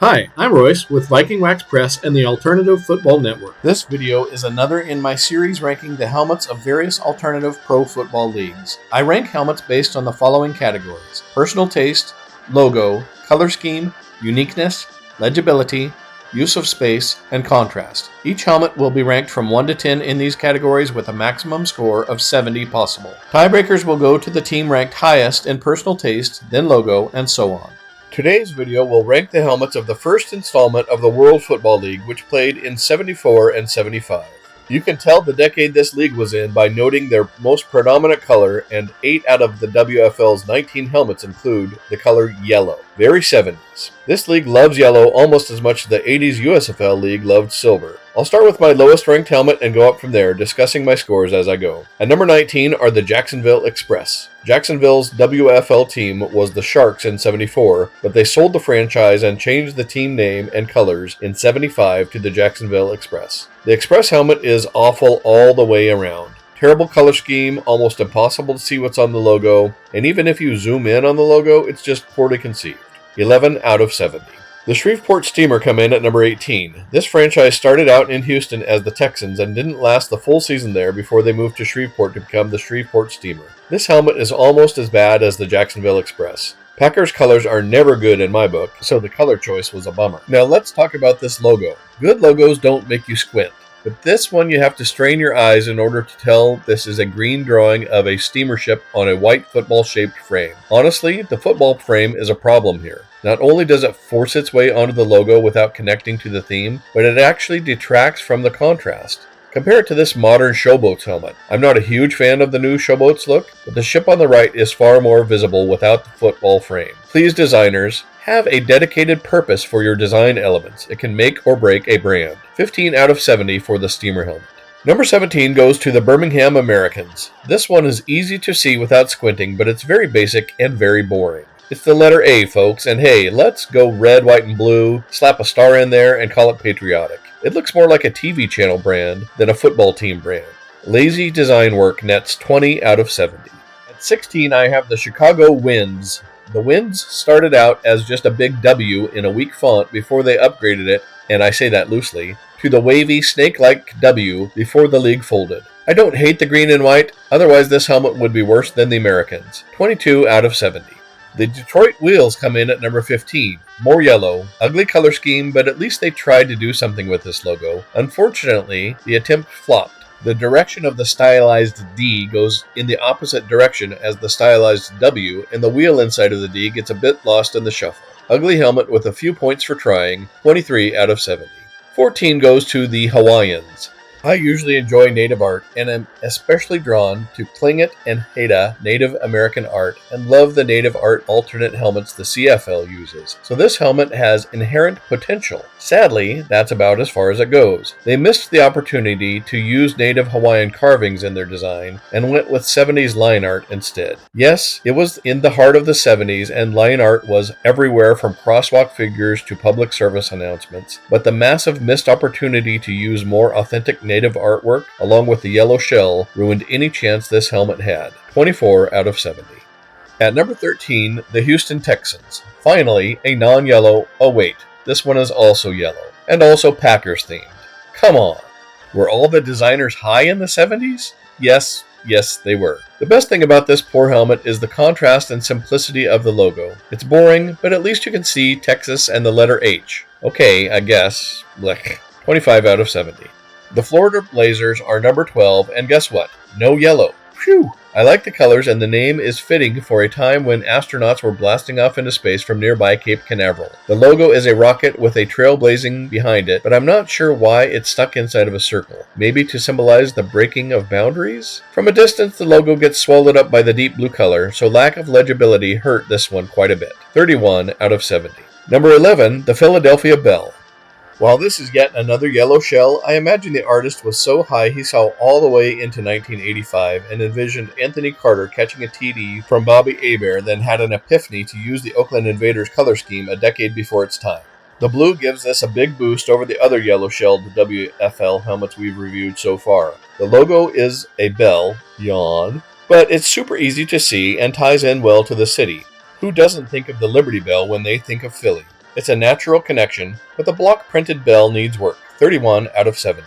Hi, I'm Royce with Viking Wax Press and the Alternative Football Network. This video is another in my series ranking the helmets of various alternative pro football leagues. I rank helmets based on the following categories: personal taste, logo, color scheme, uniqueness, legibility, use of space, and contrast. Each helmet will be ranked from 1 to 10 in these categories with a maximum score of 70 possible. Tiebreakers will go to the team ranked highest in personal taste, then logo, and so on. Today's video will rank the helmets of the first installment of the World Football League, which played in 74 and 75. You can tell the decade this league was in by noting their most predominant color, and 8 out of the WFL's 19 helmets include the color yellow. Very 70s. This league loves yellow almost as much as the 80s USFL league loved silver. I'll start with my lowest ranked helmet and go up from there, discussing my scores as I go. At number 19 are the Jacksonville Express. Jacksonville's WFL team was the Sharks in 74, but they sold the franchise and changed the team name and colors in 75 to the Jacksonville Express. The Express helmet is awful all the way around. Terrible color scheme, almost impossible to see what's on the logo, and even if you zoom in on the logo, it's just poorly conceived. 11 out of 70. The Shreveport Steamer come in at number 18. This franchise started out in Houston as the Texans and didn't last the full season there before they moved to Shreveport to become the Shreveport Steamer. This helmet is almost as bad as the Jacksonville Express. Packers colors are never good in my book, so the color choice was a bummer. Now let's talk about this logo. Good logos don't make you squint, but this one you have to strain your eyes in order to tell this is a green drawing of a steamer ship on a white football-shaped frame. Honestly, the football frame is a problem here. Not only does it force its way onto the logo without connecting to the theme, but it actually detracts from the contrast. Compare it to this modern Showboats helmet. I'm not a huge fan of the new Showboats look, but the ship on the right is far more visible without the football frame. Please, designers, have a dedicated purpose for your design elements. It can make or break a brand. 15 out of 70 for the steamer helmet. Number 17 goes to the Birmingham Americans. This one is easy to see without squinting, but it's very basic and very boring. It's the letter A, folks, and hey, let's go red, white, and blue, slap a star in there, and call it patriotic. It looks more like a TV channel brand than a football team brand. Lazy design work nets 20 out of 70. At 16, I have the Chicago Winds. The Winds started out as just a big W in a weak font before they upgraded it, and I say that loosely, to the wavy, snake-like W before the league folded. I don't hate the green and white, otherwise this helmet would be worse than the Americans. 22 out of 70. The Detroit Wheels come in at number 15. More yellow, ugly color scheme, but at least they tried to do something with this logo. Unfortunately, the attempt flopped. The direction of the stylized D goes in the opposite direction as the stylized W, and the wheel inside of the D gets a bit lost in the shuffle. Ugly helmet with a few points for trying, 23 out of 70. 14 goes to the Hawaiians. I usually enjoy native art and am especially drawn to Tlingit and Haida Native American art and love the native art alternate helmets the CFL uses. So this helmet has inherent potential. Sadly, that's about as far as it goes. They missed the opportunity to use native Hawaiian carvings in their design and went with 70s line art instead. Yes, it was in the heart of the 70s and line art was everywhere from crosswalk figures to public service announcements, but the massive missed opportunity to use more authentic native artwork, along with the yellow shell, ruined any chance this helmet had. 24 out of 70. At number 13, the Houston Texans. Finally, a non-yellow, oh wait, this one is also yellow, and also Packers themed. Come on. Were all the designers high in the 70s? Yes, they were. The best thing about this poor helmet is the contrast and simplicity of the logo. It's boring, but at least you can see Texas and the letter H. Okay, I guess. Blech. 25 out of 70. The Florida Blazers are number 12, and guess what? No yellow. Phew! I like the colors, and the name is fitting for a time when astronauts were blasting off into space from nearby Cape Canaveral. The logo is a rocket with a trail blazing behind it, but I'm not sure why it's stuck inside of a circle. Maybe to symbolize the breaking of boundaries? From a distance, the logo gets swallowed up by the deep blue color, so lack of legibility hurt this one quite a bit. 31 out of 70. Number 11, the Philadelphia Bell. While this is yet another yellow shell, I imagine the artist was so high he saw all the way into 1985 and envisioned Anthony Carter catching a TD from Bobby Hebert, then had an epiphany to use the Oakland Invaders color scheme a decade before its time. The blue gives this a big boost over the other yellow-shelled WFL helmets we've reviewed so far. The logo is a bell, yawn, but it's super easy to see and ties in well to the city. Who doesn't think of the Liberty Bell when they think of Philly? It's a natural connection, but the block printed bell needs work. 31 out of 70.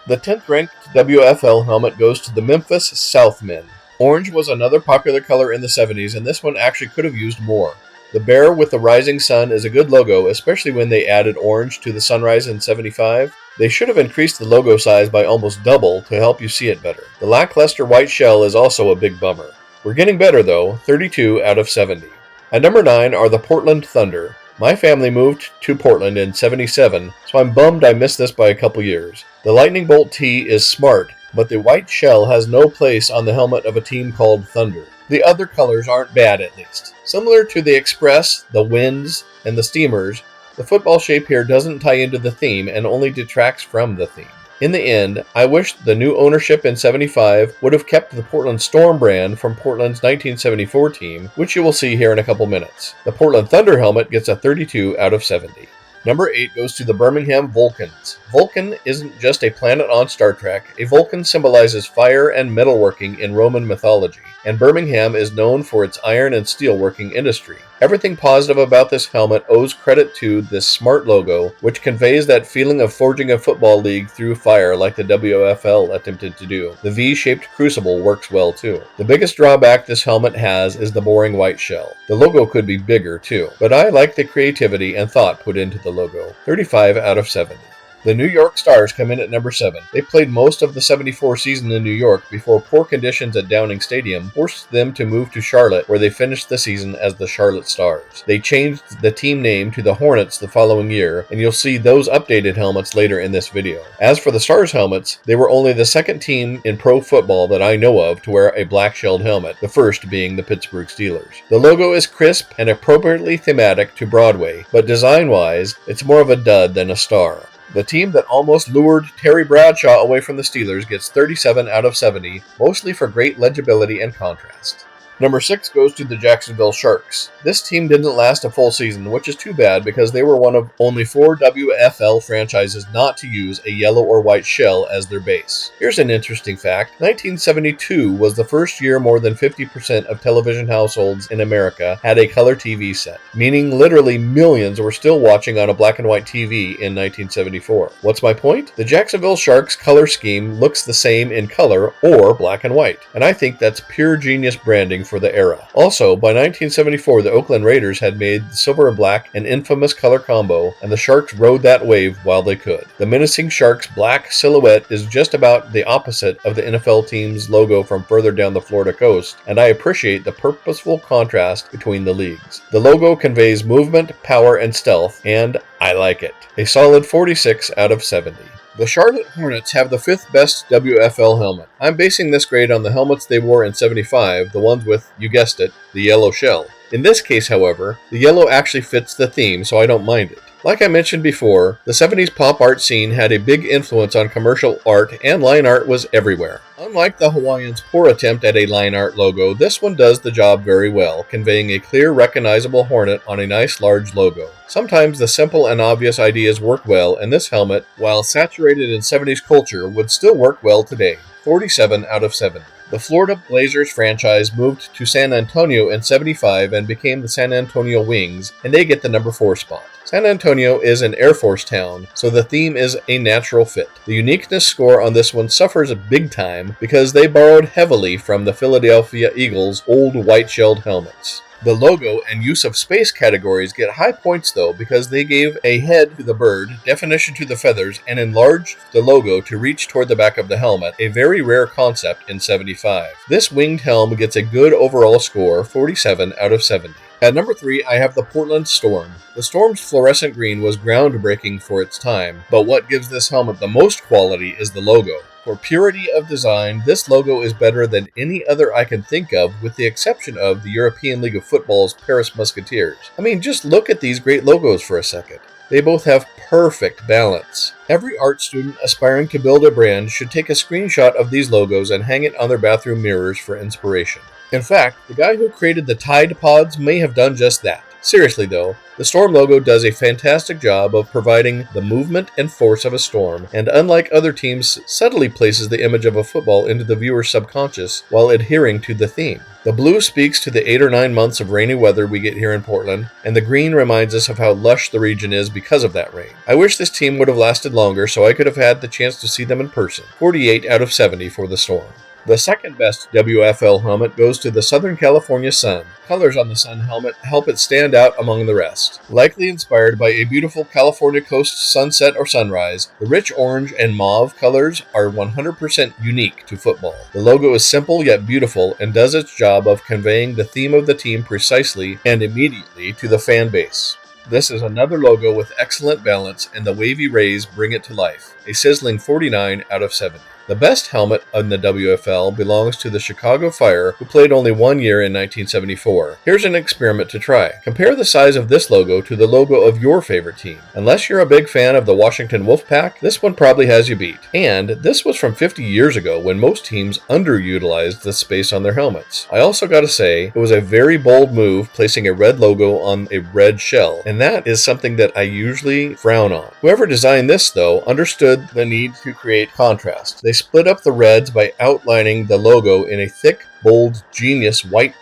The 10th ranked WFL helmet goes to the Memphis Southmen. Orange was another popular color in the 70s, and this one actually could have used more. The bear with the rising sun is a good logo, especially when they added orange to the sunrise in 75. They should have increased the logo size by almost double to help you see it better. The lackluster white shell is also a big bummer. We're getting better though, 32 out of 70. At number 9 are the Portland Thunder. My family moved to Portland in 77, so I'm bummed I missed this by a couple years. The lightning bolt T is smart, but the white shell has no place on the helmet of a team called Thunder. The other colors aren't bad at least. Similar to the Express, the Winds, and the Steamers, the football shape here doesn't tie into the theme and only detracts from the theme. In the end, I wish the new ownership in 75 would have kept the Portland Storm brand from Portland's 1974 team, which you will see here in a couple minutes. The Portland Thunder helmet gets a 32 out of 70. Number 8 goes to the Birmingham Vulcans. Vulcan isn't just a planet on Star Trek. A Vulcan symbolizes fire and metalworking in Roman mythology, and Birmingham is known for its iron and steelworking industry. Everything positive about this helmet owes credit to this smart logo, which conveys that feeling of forging a football league through fire like the WFL attempted to do. The V-shaped crucible works well too. The biggest drawback this helmet has is the boring white shell. The logo could be bigger too, but I like the creativity and thought put into the logo. 35 out of 70. The New York Stars come in at number 7. They played most of the 74 season in New York before poor conditions at Downing Stadium forced them to move to Charlotte, where they finished the season as the Charlotte Stars. They changed the team name to the Hornets the following year, and you'll see those updated helmets later in this video. As for the Stars helmets, they were only the second team in pro football that I know of to wear a black-shelled helmet, the first being the Pittsburgh Steelers. The logo is crisp and appropriately thematic to Broadway, but design-wise, it's more of a dud than a star. The team that almost lured Terry Bradshaw away from the Steelers gets 37 out of 70, mostly for great legibility and contrast. Number 6 goes to the Jacksonville Sharks. This team didn't last a full season, which is too bad because they were one of only 4 WFL franchises not to use a yellow or white shell as their base. Here's an interesting fact. 1972 was the first year more than 50% of television households in America had a color TV set, meaning literally millions were still watching on a black and white TV in 1974. What's my point? The Jacksonville Sharks color scheme looks the same in color or black and white, and I think that's pure genius branding for the era. Also, by 1974, the Oakland Raiders had made the silver and black an infamous color combo, and the Sharks rode that wave while they could. The menacing Sharks' black silhouette is just about the opposite of the NFL team's logo from further down the Florida coast, and I appreciate the purposeful contrast between the leagues. The logo conveys movement, power, and stealth, and I like it. A solid 46 out of 70. The Charlotte Hornets have the 5th best WFL helmet. I'm basing this grade on the helmets they wore in 75, the ones with, you guessed it, the yellow shell. In this case, however, the yellow actually fits the theme, so I don't mind it. Like I mentioned before, the 70s pop art scene had a big influence on commercial art, and line art was everywhere. Unlike the Hawaiians' poor attempt at a line art logo, this one does the job very well, conveying a clear, recognizable hornet on a nice large logo. Sometimes the simple and obvious ideas work well, and this helmet, while saturated in 70s culture, would still work well today. 47 out of 70. The Florida Blazers franchise moved to San Antonio in 75 and became the San Antonio Wings, and they get the number 4 spot. San Antonio is an Air Force town, so the theme is a natural fit. The uniqueness score on this one suffers big time because they borrowed heavily from the Philadelphia Eagles' old white-shelled helmets. The logo and use of space categories get high points though because they gave a head to the bird, definition to the feathers, and enlarged the logo to reach toward the back of the helmet, a very rare concept in 75. This winged helm gets a good overall score, 47 out of 70. At number 3, I have the Portland Storm. The Storm's fluorescent green was groundbreaking for its time, but what gives this helmet the most quality is the logo. For purity of design, this logo is better than any other I can think of, with the exception of the European League of Football's Paris Musketeers. I mean, just look at these great logos for a second. They both have perfect balance. Every art student aspiring to build a brand should take a screenshot of these logos and hang it on their bathroom mirrors for inspiration. In fact, the guy who created the Tide Pods may have done just that. Seriously though, The Storm logo does a fantastic job of providing the movement and force of a storm, and unlike other teams, subtly places the image of a football into the viewer's subconscious while adhering to the theme. The blue speaks to the 8 or 9 months of rainy weather we get here in Portland, and the green reminds us of how lush the region is because of that rain. I wish this team would have lasted longer so I could have had the chance to see them in person. 48 out of 70 for the Storm. The second best WFL helmet goes to the Southern California Sun. Colors on the Sun helmet help it stand out among the rest. Likely inspired by a beautiful California coast sunset or sunrise, the rich orange and mauve colors are 100% unique to football. The logo is simple yet beautiful and does its job of conveying the theme of the team precisely and immediately to the fan base. This is another logo with excellent balance, and the wavy rays bring it to life. A sizzling 49 out of 70. The best helmet in the WFL belongs to the Chicago Fire, who played only 1 year in 1974. Here's an experiment to try. Compare the size of this logo to the logo of your favorite team. Unless you're a big fan of the Washington Wolfpack, this one probably has you beat. And this was from 50 years ago when most teams underutilized the space on their helmets. I also gotta say, it was a very bold move placing a red logo on a red shell, and that is something that I usually frown on. Whoever designed this, though, understood the need to create contrast. They split up the reds by outlining the logo in a thick, bold, genius white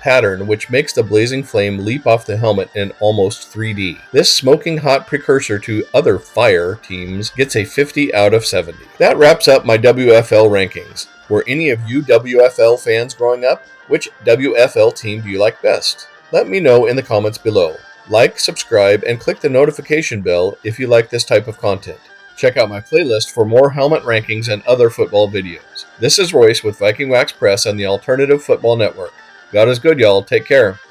pattern which makes the blazing flame leap off the helmet in almost 3D. This smoking hot precursor to other fire teams gets a 50 out of 70. That wraps up my WFL rankings. Were any of you WFL fans growing up? Which WFL team do you like best? Let me know in the comments below. Like, subscribe, and click the notification bell if you like this type of content. Check out my playlist for more helmet rankings and other football videos. This is Royce with Viking Wax Press and the Alternative Football Network. God is good, y'all. Take care.